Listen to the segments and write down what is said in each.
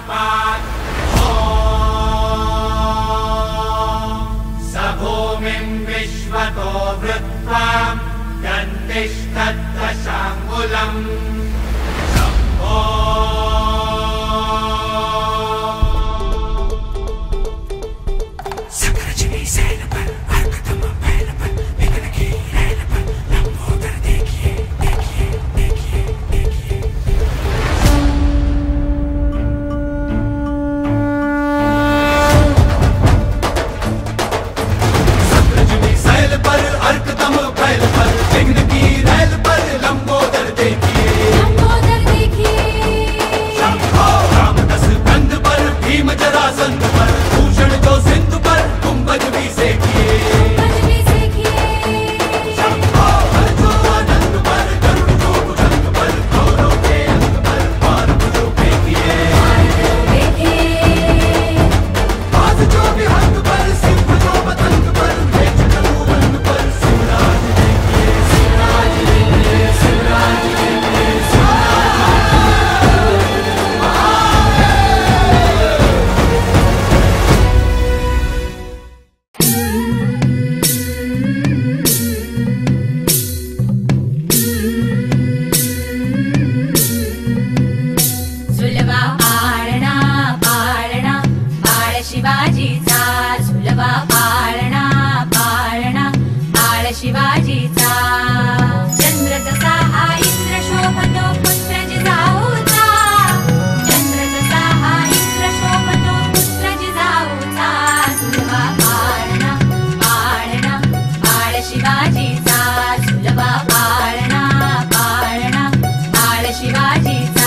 पात् स भूमिं विश्वतो वृत्वा दन्तिष्ठत्तशाङ्गुलम् शम्भो सकरजनी सैल पर अर्कतम बैल पर विघ्न की रैल पर लंबोदर देखिए देखिए देखिए देखिए। सकरजनी सैल पर अर्कतम बैल पर विघ्न की रैल पर लंबोदर देखिए शंभो। रामदस कंध पर भीम जरासंध पर भूषण जो सिंधु पर गुंबद भी सेकिए शंभो। हर जो आनंद पर गरुड़ जो भुजंग पर गौरव के अंग पर बाण जो फेंकिए बाज जो विहंग पर सिंह जो पतंग पर मेष तरुवन पर शिवराज देखिए शिवराज देखिए शिवराज देखिए सुलभा पाळणा पाळणा बाळ शिवाजीचा सुलभा पाळणा पाळणा बाळ शिवाजीचा चंद्र जसा हा इंद्र शोभतो पुत्र जिजाऊचा चंद्र जसा हा इंद्र शोभतो पुत्र जिजाऊचा सुलभा पाळणा पाळणा बाळ शिवाजीचा सुलभा पाळणा पाळणा बाळ शिवाजीचा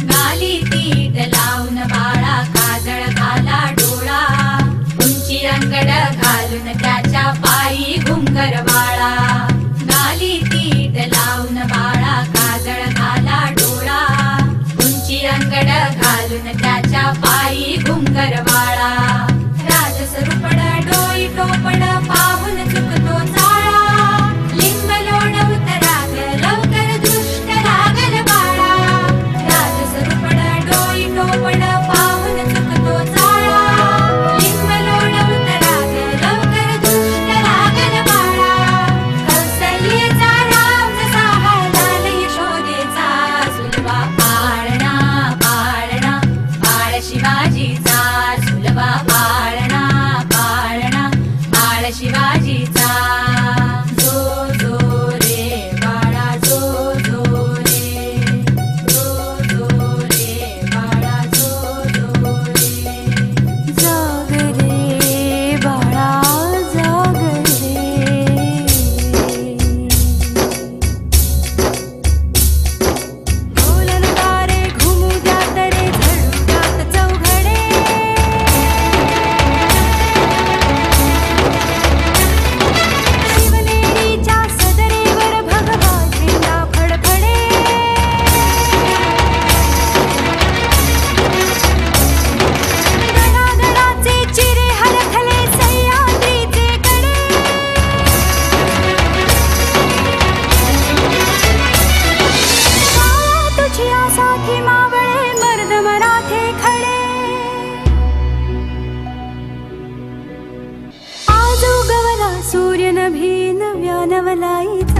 गाली तीट लावून बाळा काजळ घाला डोळा उंची अंगड घालून त्याच्या पायी घुंगर बाळा गाली तीट लावून बाळा काजळ घाला डोळा उंची अंगड घालून त्याच्या पायी घुंगर बाळा राजसरूपड डोई टोपड पाहून चुकतो चाळा लिंब लोण उतराग लवकर दृष्ट लागल बाळा राजसरूपड डोई टोपड पाहून चुकतो चाळा लिंब लोण उतराग लवकर दृष्ट लागल बाळा कौसल्येचा राम जसा लाल यशोदेचा सुलभा पाळणा पाळणा बाळ शिवाजीचा सुलभा पाळणा पाळणा बाळ शिवाजीचा जो जो रे बाळा जो जो रे जो जो रे बाळा जो जो रे जाग रे बाळा जाग रे बोलन तारे घुमू द्यात रे झडू द्यात चौघडे शिवनेरीच्या सदरेवर भगवा झेंडा फडफडे गडागडाचे चिरे हलखले सह्याद्रीचे कडे तुझी आसाठी मावळे मर्द मराठे खडे आज उगवला सूर्य नभी नव्या नवलाईचा